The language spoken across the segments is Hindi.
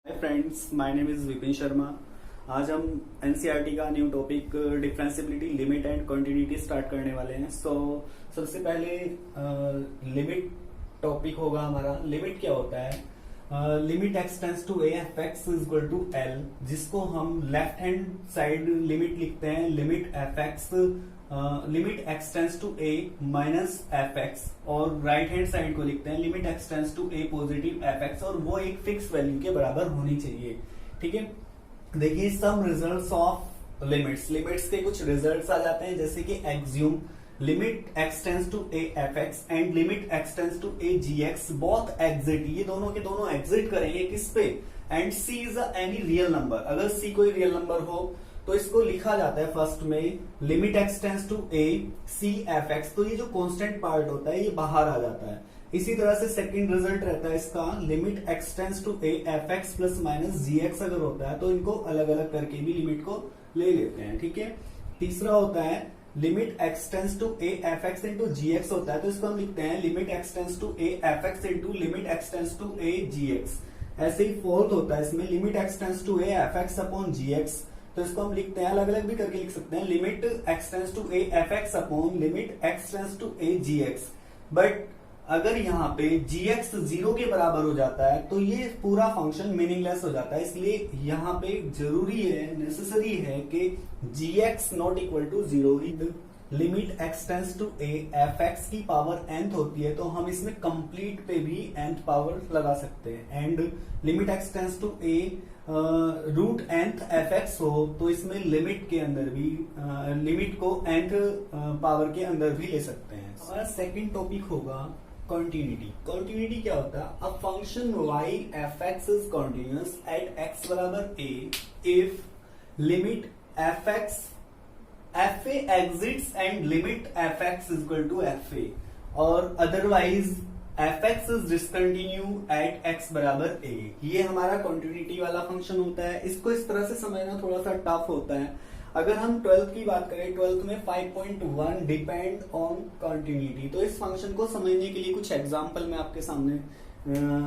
Hi friends, my name is Vipin Sharma. आज हम एनसीईआरटी का new topic differentiability, limit and continuity start करने वाले हैं। सबसे पहले लिमिट टॉपिक होगा हमारा। लिमिट क्या होता है? Limit x tends to a f x is equal to L, जिसको हम लेफ्ट हैंड साइड लिमिट लिखते हैं limit f x, limit x tends to a minus f x, और राइट हैंड साइड को लिखते हैं limit x tends to a positive f x, और वो एक फिक्स वैल्यू के बराबर होनी चाहिए। ठीक है, देखिए सम रिजल्ट्स ऑफ लिमिट्स के कुछ रिजल्ट्स आ जाते हैं, जैसे कि Axiom limit x tends to a f x and limit x tends to a g x both exit, ये दोनों के दोनों एग्जिट करेंगे किस पे? And C is any real number. अगर सी कोई रियल नंबर हो तो इसको लिखा जाता है फर्स्ट में limit x tends to a c f x, तो ये जो कांस्टेंट पार्ट होता है ये बाहर आ जाता है। इसी तरह से सेकंड रिजल्ट रहता है इसका limit x tends to a f x plus minus g x, अगर होता है तो इनको अलग अलग करके भी लिमिट को ले लेते हैं। ठीक है, तीसरा होता है limit x tends to a f x into g x होता है, तो इसको हम लिखते हैं limit x tends to a f x into limit x tends to a g x. ऐसे ही फोर्थ होता है इसमें limit x tends to a f x upon g x, तो इसको हम लिखते हैं अलग अलग भी करके लिख सकते हैं limit x tends to a f x upon limit x tends to a g x. But अगर यहाँ पे जी एक्स 0 के बराबर हो जाता है तो ये पूरा फंक्शन मीनिंगलेस हो जाता है, इसलिए यहाँ पे जरूरी है, नेसेसरी है कि g x not equal to 0। Limit x tends to a f x की पावर nth होती है, तो हम इसमें कंप्लीट पे भी nth पावर लगा सकते हैं। And limit x tends to a root nth f x हो तो इसमें लिमिट के अंदर भी लिमिट को nth पावर के अंदर भी ले सकते हैं। हमारा सेकंड टॉपिक होगा कंटिन्यूटी। कंटिन्यूटी क्या होता है? A function y f x is continuous at x बराबर a if limit f x f a exists and limit f x is equal to f a, और otherwise f x is discontinue at x बराबर ए। ये हमारा कंटिन्यूटी वाला फंक्शन होता है। इसको इस तरह से समझना थोड़ा सा टफ होता है। अगर हम 12th की बात करें, 12th में 5.1 डिपेंड ऑन कंटिन्यूटी, तो इस फंक्शन को समझने के लिए कुछ एग्जांपल मैं आपके सामने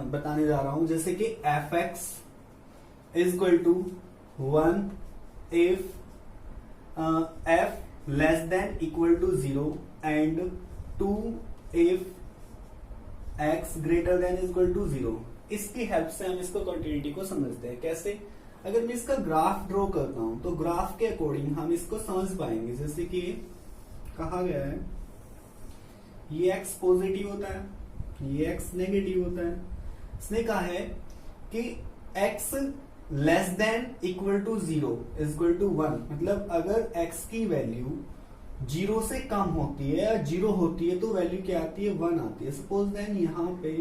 बताने जा रहा हूं, जैसे कि f x is equal to 1 if f less than equal to 0 and 2 if x greater than equal to 0। इसकी हेल्प से हम इसको कंटिन्यूटी को समझते हैं। कैसे? अगर मैं इसका ग्राफ ड्रॉ करता हूं तो ग्राफ के अकॉर्डिंग हम इसको समझ पाएंगे। जैसे कि कहा गया है ये एक्स पॉजिटिव होता है, ये एक्स नेगेटिव होता है। इसने कहा है कि x less than equal to 0 is equal to 1, मतलब अगर एक्स की वैल्यू 0 से कम होती है या 0 होती है तो वैल्यू क्या आती है? 1 आती है। सपोज देन यहाँ पे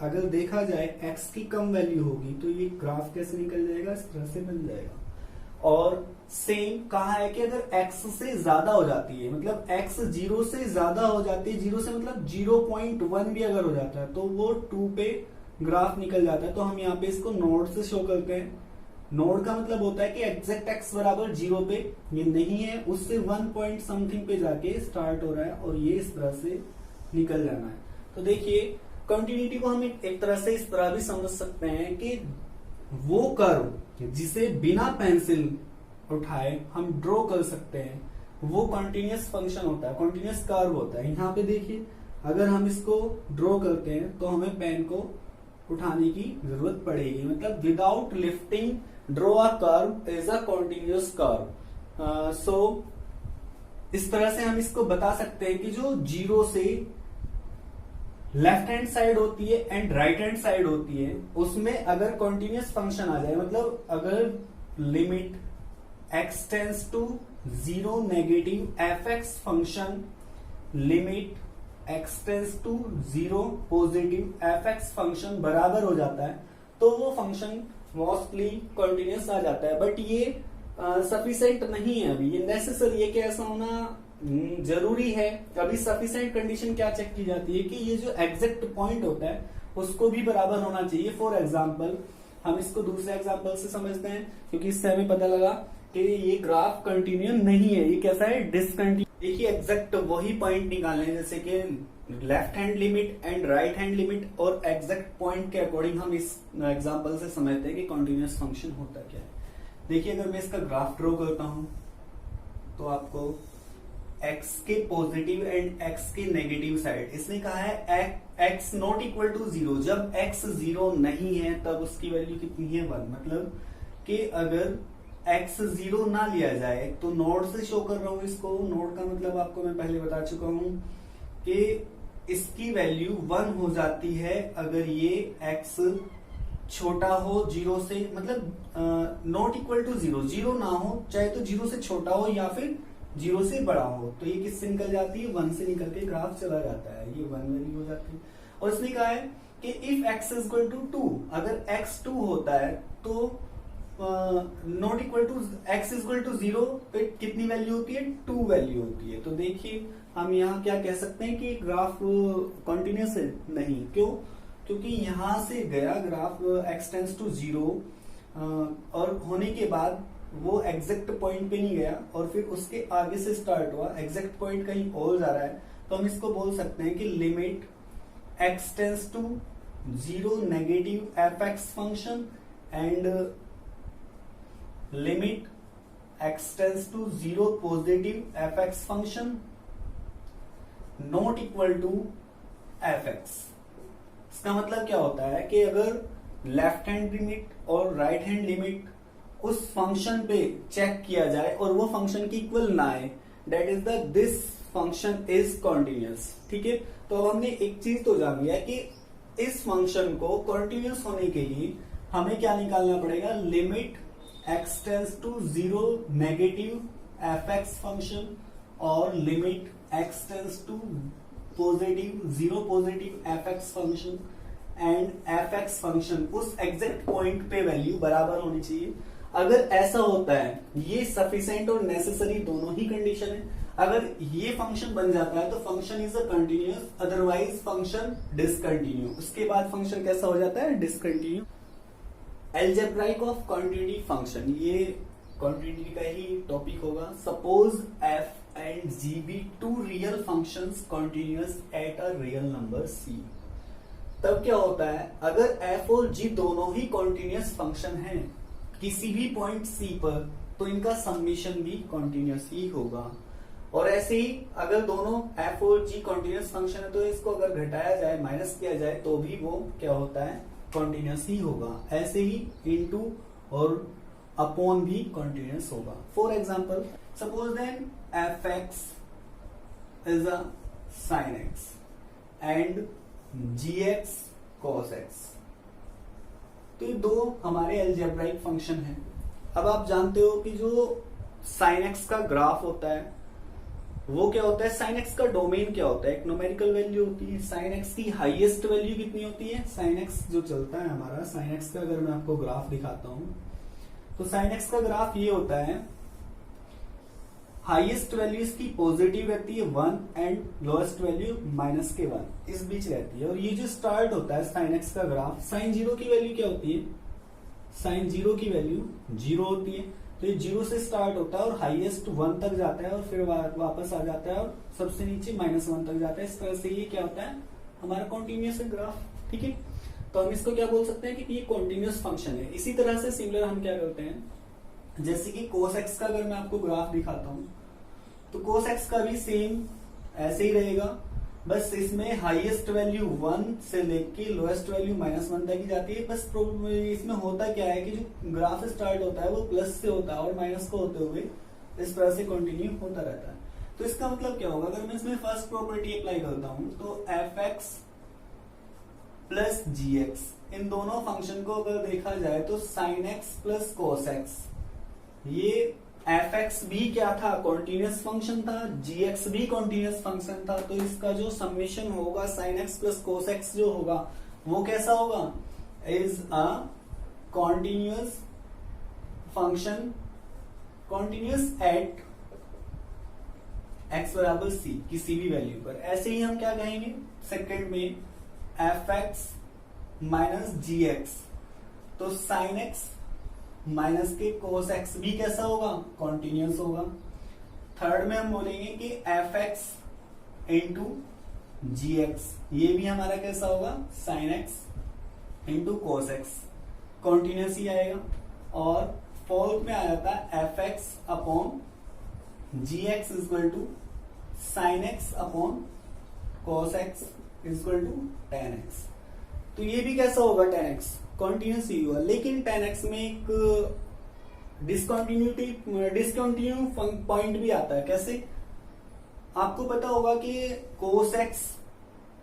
अगर देखा जाए x की कम वैल्यू होगी तो ये ग्राफ कैसे निकल जाएगा? इस तरह से बन जाएगा। और सेम कहा है कि अगर x से ज्यादा हो जाती है, मतलब x 0 से ज्यादा हो जाती है, 0 से मतलब 0.1 भी अगर हो जाता है तो वो 2 पे ग्राफ निकल जाता है। तो हम यहाँ पे इसको नोड से शो करते हैं। नोड का मतलब होता है कि एग्जैक्ट x बराबर 0 पे ये नहीं है, उससे 1 पॉइंट समथिंग पे जाके स्टार्ट हो रहा है और ये इस तरह से निकल जाना है। तो देखिए कंटिन्यूटी को हम एक तरह से इस तरह भी समझ सकते हैं कि वो कर्व जिसे बिना पेंसिल उठाए हम ड्रॉ कर सकते हैं वो कंटिन्यूअस फंक्शन होता है, कंटिन्यूअस कर्व होता है। यहाँ पे देखिए अगर हम इसको ड्रॉ करते हैं तो हमें पेन को उठाने की जरूरत पड़ेगी, मतलब without lifting draw a curve is a continuous curve. So इस तरह से हम इसको बता सकते हैं कि जो 0 से लेफ्ट हैंड साइड होती है एंड राइट हैंड साइड होती है, उसमें अगर कंटिन्यूअस फंक्शन आ जाए, मतलब अगर limit x tends to 0 negative f x function limit x tends to 0 positive f x function बराबर हो जाता है तो वो फंक्शन मोस्टली कंटिन्यूअस आ जाता है। बट ये सफिशिएंट नहीं है, अभी ये नेसेसरी है कि ऐसा होना जरूरी है। अभी सफिशिएंट कंडीशन क्या चेक की जाती है कि ये जो एग्जैक्ट पॉइंट होता है उसको भी बराबर होना चाहिए। फॉर एग्जांपल हम इसको दूसरे एग्जांपल से समझते हैं, क्योंकि इससे हमें पता लगा कि ये ग्राफ कंटिन्यू नहीं है, ये कैसा है? डिसकंटिन्यू। देखिए एग्जैक्ट वही पॉइंट निकालने, जैसे कि left hand limit and right hand limit और एग्जैक्ट पॉइंट के अकॉर्डिंग हम इस एग्जांपल से समझते हैं कि कॉन्टिन्यूअस फंक्शन होता क्या है। देखिए अगर मैं इसका ग्राफ ड्रॉ करता हूं तो आपको x के पॉजिटिव एंड x के नेगेटिव साइड, इसने कहा है x नॉट इक्वल टू 0, जब x 0 नहीं है तब उसकी वैल्यू कितनी है 1। मतलब कि अगर x 0 ना लिया जाए तो नोड से शो कर रहा हूं इसको। नोड का मतलब आपको मैं पहले बता चुका हूं कि इसकी वैल्यू 1 हो जाती है अगर ये x छोटा हो 0 से, मतलब नॉट इक्वल टू 0, 0 ना हो, चाहे तो 0 से छोटा हो या फिर 0 से बड़ा हो, तो ये किससे निकल जाती है 1 से निकल के ग्राफ चला जाता है, ये 1 वैल्यू हो जाती है। और इसने कहा है कि if x is equal to 2, अगर x 2 होता है तो not equal to x is equal to 0 पे कितनी वैल्यू होती है 2 वैल्यू होती है। तो देखिए हम यहाँ क्या कह सकते हैं कि ग्राफ कॉन्टिन्यूस है, नहीं, क्यों? क्योंकि यहां से गया ग्राफ x टेंड्स टू 0 और होने के बाद वो एग्जैक्ट पॉइंट पे नहीं गया और फिर उसके आगे से स्टार्ट हुआ, एग्जैक्ट पॉइंट कहीं और जा रहा है, तो हम इसको बोल सकते हैं कि limit x tends to 0 negative fx function and limit x tends to 0 positive fx function not equal to fx। इसका मतलब क्या होता है कि अगर लेफ्ट हैंड लिमिट और राइट हैंड लिमिट उस फंक्शन पे चेक किया जाए और वो फंक्शन की इक्वल ना आए, that is the this function is continuous. ठीक है, तो अब हमने एक चीज तो जान लिया कि इस फंक्शन को कॉन्टिन्यूअस होने के लिए हमें क्या निकालना पड़ेगा, limit x tends to 0 negative fx function और limit x tends to positive 0 positive fx function and fx function उस एग्जैक्ट पॉइंट पे वैल्यू बराबर होनी चाहिए। अगर ऐसा होता है, ये सफिशिएंट और नेसेसरी दोनों ही कंडीशन है। अगर ये फंक्शन बन जाता है तो function is a continuous, otherwise function discontinue. उसके बाद फंक्शन कैसा हो जाता है, discontinue. Algebraic of continuity function, ये कॉन्टिन्यूटी का ही टॉपिक होगा। Suppose f and g be two real functions continuous at a real number c, तब क्या होता है, अगर f और g दोनों ही कॉन्टिन्यूअस फंक्शन हैं किसी भी पॉइंट c पर, तो इनका समेशन भी कॉन्टिन्यूअस ही होगा। और ऐसे ही अगर दोनों f और g कॉन्टिन्यूअस फंक्शन है तो इसको अगर घटाया जाए, माइनस किया जाए, तो भी वो क्या होता है, कॉन्टिन्यूअस ही होगा। ऐसे ही इनटू और अपॉन भी कॉन्टिन्यूअस होगा। For example suppose then fx is a sin x and gx cos x, तो ये दो हमारे अलजेब्राइक फंक्शन हैं। अब आप जानते हो कि जो sin x का ग्राफ होता है वो क्या होता है, sin x का डोमेन क्या होता है, एक न्यूमेरिकल वैल्यू होती है। sin x की हाईएस्ट वैल्यू कितनी होती है, sin x जो चलता है हमारा, sin x का अगर मैं आपको ग्राफ दिखाता हूं तो sin x का ग्राफ ये होता है, हाईएस्ट वैल्यू इसकी पॉजिटिव रहती है 1 एंड लोएस्ट वैल्यू माइनस के 1 इस बीच रहती है। और ये जो स्टार्ट होता है sin x का ग्राफ, sin 0 की वैल्यू क्या होती है, sin 0 की वैल्यू 0 होती है, तो ये 0 से स्टार्ट होता है और हाईएस्ट 1 तक जाता है और फिर वापस आ जाता है और सबसे नीचे -1 तक जाता है। इस तरह से ये क्या होता है, हमारा कॉन्टिन्यूअस ग्राफ। ठीक है, तो हम इसको क्या बोल सकते हैं कि ये कॉन्टिन्यूअस फंक्शन है। इसी तरह से सिमिलर हम क्या करते हैं, जैसे कि cos x का अगर मैं आपको ग्राफ दिखाता हूं तो cos x का भी सेम ऐसे ही रहेगा, बस इसमें हाईएस्ट वैल्यू 1 से लेके लोएस्ट वैल्यू -1 तक ही जाती है। बस इसमें होता क्या है कि जो ग्राफ स्टार्ट होता है वो प्लस से होता है और माइनस को होते हुए इस तरह से कंटिन्यू होता रहता है। तो इसका मतलब क्या होगा, अगर मैं इसमें फर्स्ट प्रॉपर्टी अप्लाई करता हूं तो fx प्लस gx, इन दोनों फंक्शन को अगर देखा जाए तो sin x plus cos x, ये fx भी क्या था, कॉन्टिन्यूअस फंक्शन था, gx भी कॉन्टिन्यूअस फंक्शन था, तो इसका जो समेशन होगा sin x plus cos x जो होगा वो कैसा होगा, is a continuous function, continuous at x बराबर c किसी भी वैल्यू पर। ऐसे ही हम क्या कहेंगे सेकंड में fx माइनस gx, तो sin x माइनस के cos x भी कैसा होगा, कॉन्टिन्यूअस होगा। थर्ड में हम बोलेंगे कि fx इंटू जी एक्स, ये भी हमारा कैसा होगा sine x into cos x, continuous ही आएगा। और फोर्थ में आ जाता है f x upon g x is equal to sine x upon cos x is equal to tan x. तो ये भी कैसा होगा टेन एक्स, कॉन्टिन्यूस ही हुआ, लेकिन टेन एक्स में एक डिसकंटिन्यू पॉइंट भी आता है। कैसे, आपको पता होगा कि कोस एक्स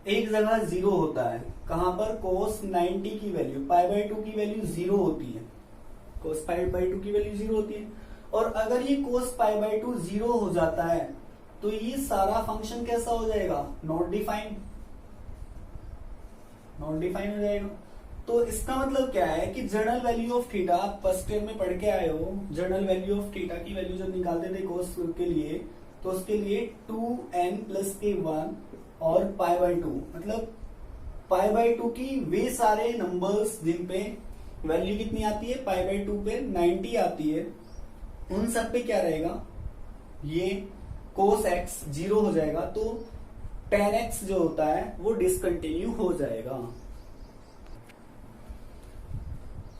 एक जगह जीरो होता है, कहां पर, कोस 90 की वैल्यू पाई बाई 2 की वैल्यू जीरो होती है, कोस पाई बाई 2 की वैल्यू जीरो होती है। और अगर ये कोस पाई बाई 2 जीरो हो जाता है तो ये सारा फंक्शन कैसा हो जाएगा, नॉट डिफाइंड हो जाएगा। तो इसका मतलब क्या है कि जनरल वैल्यू ऑफ थीटा, आप फर्स्ट ईयर में पढ़ के आए हो, जनरल वैल्यू ऑफ थीटा की वैल्यू जब निकालते थे कोस के लिए, तो उसके लिए 2n प्लस के 1 और पाई बाई 2, मतलब पाई बाई 2 की वे सारे नंबर्स जिन पे वैल्यू कितनी आती है, पाई बाई 2 पे 90 आती है, उन सब पे क्या रहेगा, ये कोस एक्स जीरो हो जाएगा, तो टेन एक्स जो होता है वो डिसकंटिन्यू हो जाएगा।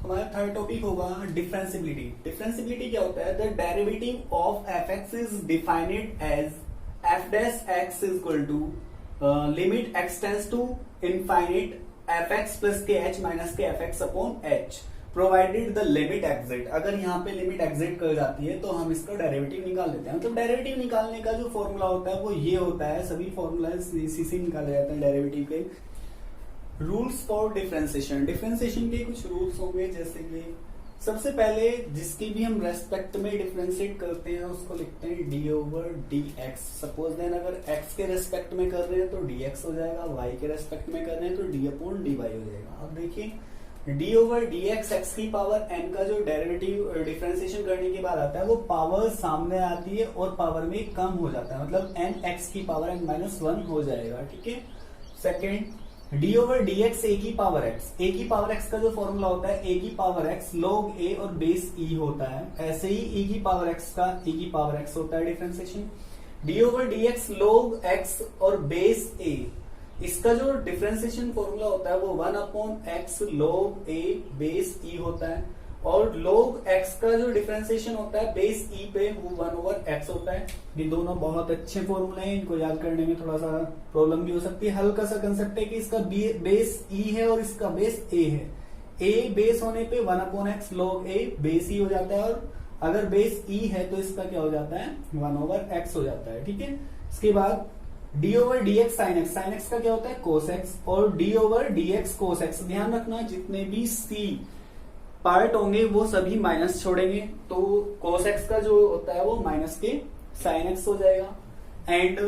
हमारा थर्ड टॉपिक होगा डिफरेंशियबिलिटी। डिफरेंशियबिलिटी क्या होता है, the derivative of f x is defined as f dash x is equal to limit x tends to infinite f x plus के एच माइनस के f x upon h provided the limit exist. अगर यहाँ पे लिमिट एग्जिट कर जाती है तो हम इसका डेरिवेटिव निकाल लेते हैं। मतलब डेरिवेटिव निकालने का जो फॉर्मूला होता है वो ये होता है, सभी फॉर्मूला इसी से निकाले जाते हैं डेरिवेटिव के। रूल्स फॉर डिफरेंशिएशन, डिफरेंशिएशन के कुछ रूल्स होंगे, जैसे कि सबसे पहले जिसकी भी हम रेस्पेक्ट में डिफरेंशिएट करते हैं उसको लिखते हैं d over d x. Suppose then अगर एक्स के रेस्पेक्ट में कर रहे हैं तो डी एक्स हो जाएगा, वाई के रेस्पेक्ट में कर रहे हैं तो डी अपॉन डी वाई हो जाएगा। अब देखिए D over d x, x की पावर एन का जो डेरिवेटिव डिफरेंशिएशन करने के बाद आता है वो पावर सामने आती है और पावर में कम हो जाता है, मतलब एन एक्स की पावर एन माइनस 1 हो जाएगा। ठीक है। Second d over d x a की पावर एक्स, ए की पावर एक्स का जो फॉर्मूला होता है ए की पावर एक्स लॉग ए और बेस ई होता है, ऐसे ही ई की पावर एक्स का ई की पावर एक्स होता है differentiation. D over d x log x और बेस ए, इसका जो डिफरेंशिएशन फॉर्मूला होता है वो 1 अपॉन एक्स लॉग ए बेस ई होता है, और log x का जो डिफरेंशिएशन होता है बेस e पे वो 1 ओवर x होता है। ये दोनों बहुत अच्छे फॉर्मूले हैं, इनको याद करने में थोड़ा सा प्रॉब्लम भी हो सकती है। हल्का सा कंसेप्ट है कि इसका बेस e है और इसका बेस a है। a बेस होने पे 1 upon x log a base e हो जाता है, और अगर बेस e है तो इसका क्या हो जाता है 1 ओवर x हो जाता है। ठीक है। इसके बाद d over d x sine x का क्या होता है कोस एक्स, और d over d x cos x. ध्यान रखना जितने भी c पार्ट होंगे वो सभी माइनस छोड़ेंगे, तो cos x का जो होता है वो माइनस के sin x हो जाएगा। And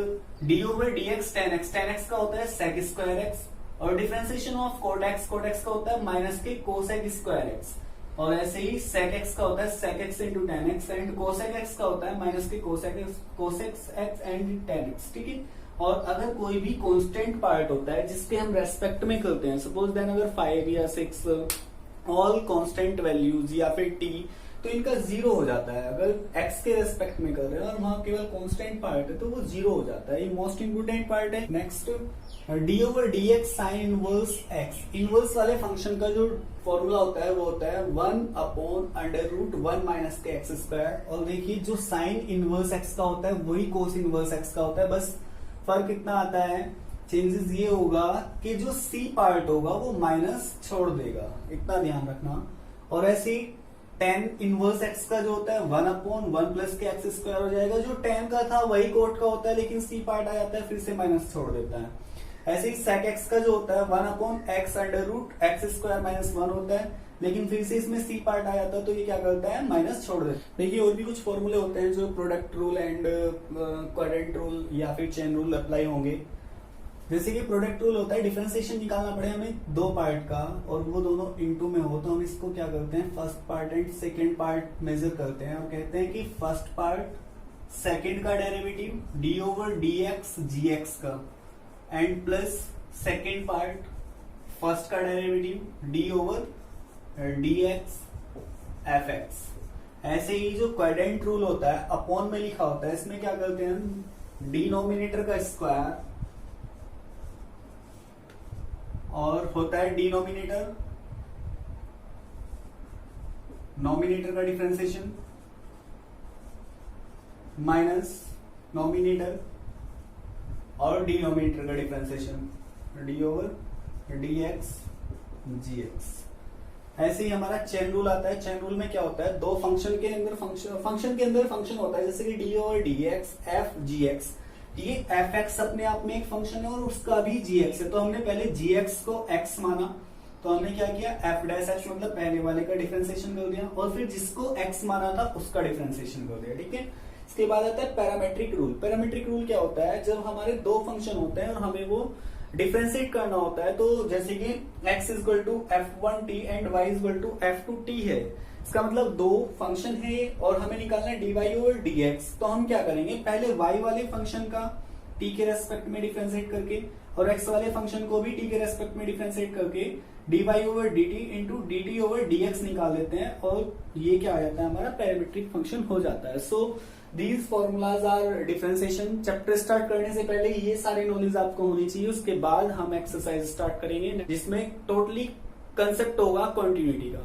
d over d x ten x का होता है sec स्क्वायर x, और डिफरेंशिएशन ऑफ cot x का होता है माइनस के cosec स्क्वायर x, और ऐसे ही sec x का होता है sec x into ten x, and cosec x का होता है माइनस के cosec x and ten x. ठीक है। और अगर कोई भी कांस्टेंट पार्ट होता है जिसके हम रेस्पेक्ट में करते हैं, सपोज देन अगर 5 या 6 ऑल कांस्टेंट वैल्यूज या फिर t, तो इनका जीरो हो जाता है। अगर x के रेस्पेक्ट में कर रहे हैं और वहां केवल कांस्टेंट पार्ट है तो वो जीरो हो जाता है। ये मोस्ट इंपोर्टेंट पार्ट है। Next d over d x sine inverse x, inverse वाले फंक्शन का जो फॉर्मूला होता है वो होता है 1 अपॉन अंडर रूट 1 माइनस के एक्स स्क्वायर। और देखिए जो साइन इनवर्स x का होता है वही कोस इनवर्स x का होता है, बस फर्क कितना आता है, चेंजेस ये होगा कि जो सी पार्ट होगा वो माइनस छोड़ देगा, इतना ध्यान रखना। और ऐसे ही टेन इनवर्स एक्स का जो होता है 1 अपॉन 1 प्लस के एक्स स्क्वायर हो जाएगा। जो टेन का था वही कोट का होता है, लेकिन सी पार्ट आ जाता है फिर से माइनस छोड़ देता है। ऐसे ही सेक एक्स का जो होता है 1 upon x under root x square minus 1 होता है, लेकिन फिर से इसमें सी पार्ट आ जाता है तो ये क्या करता है माइनस छोड़ देता है। देखिए और भी कुछ फॉर्मूले होते हैं जो product rule and quadrant rule या फिर चेन रूल अप्लाई होंगे। जैसे कि प्रोडक्ट रूल होता है डिफरेंशिएशन निकालना पड़े हमें दो पार्ट का, और वो दोनों इनटू में हो तो हम इसको क्या करते हैं first part and second part major करते हैं और कहते हैं कि फर्स्ट पार्ट सेकंड का derivative d over d x g x का, and plus second part first का derivative d over d x f x. ऐसे ही जो क्वाड्रेंट रूल होता है अपॉन में लिखा होता है, इसमें क्या करते हैं हम डिनोमिनेटर का स्क्वायर और होता है डिनोमिनेटर, नॉमिनेटर का डिफरेंशिएशन माइनस नॉमिनेटर और डिनोमिनेटर का differentiation d over d x g x. ऐसे ही हमारा चेन रूल आता है। चेन रूल में क्या होता है, दो फंक्शन के अंदर फंक्शन होता है, जैसे कि D over d x F G x. ये एफ एक्स अपने आप में एक फंक्शन है और उसका भी जी एक्स है। तो हमने पहले जी एक्स को एक्स माना, तो हमने क्या किया, एफ डैश एक्स मतलब पहले वाले का डिफरेंशिएशन कर दिया और फिर जिसको एक्स माना था उसका डिफरेंशिएशन कर दिया। ठीक है, इसके बाद आता है पैरामेट्रिक रूल। पैरामेट्रिक रूल क्या होता है, जब हमारे दो फंक्शन होते हैं और हमें वो डिफरेंशिएट करना होता है, तो जैसे कि x equal to f1t and y equal to f2t है, इसका मतलब दो फंक्शन है और हमें निकालना है dy ओवर dx। तो हम क्या करेंगे, पहले y वाले फंक्शन का t के रेस्पेक्ट में डिफरेंशिएट करके और x वाले फंक्शन को भी t के रेस्पेक्ट में डिफरेंशिएट करके dy over dt into dt over dx निकाल लेते हैं और ये क्या आ जाता है, हमारा पैरामेट्रिक फंक्शन हो जाता है। So these formulas are differentiation. Chapter start करने से पहले ये सारे नॉलेज आपको होनी चाहिए। उसके बाद हम एक्सरसाइज स्टार्ट करेंगे जिसमें टोटली कंसेप्ट होगा कंटिन्यूटी का।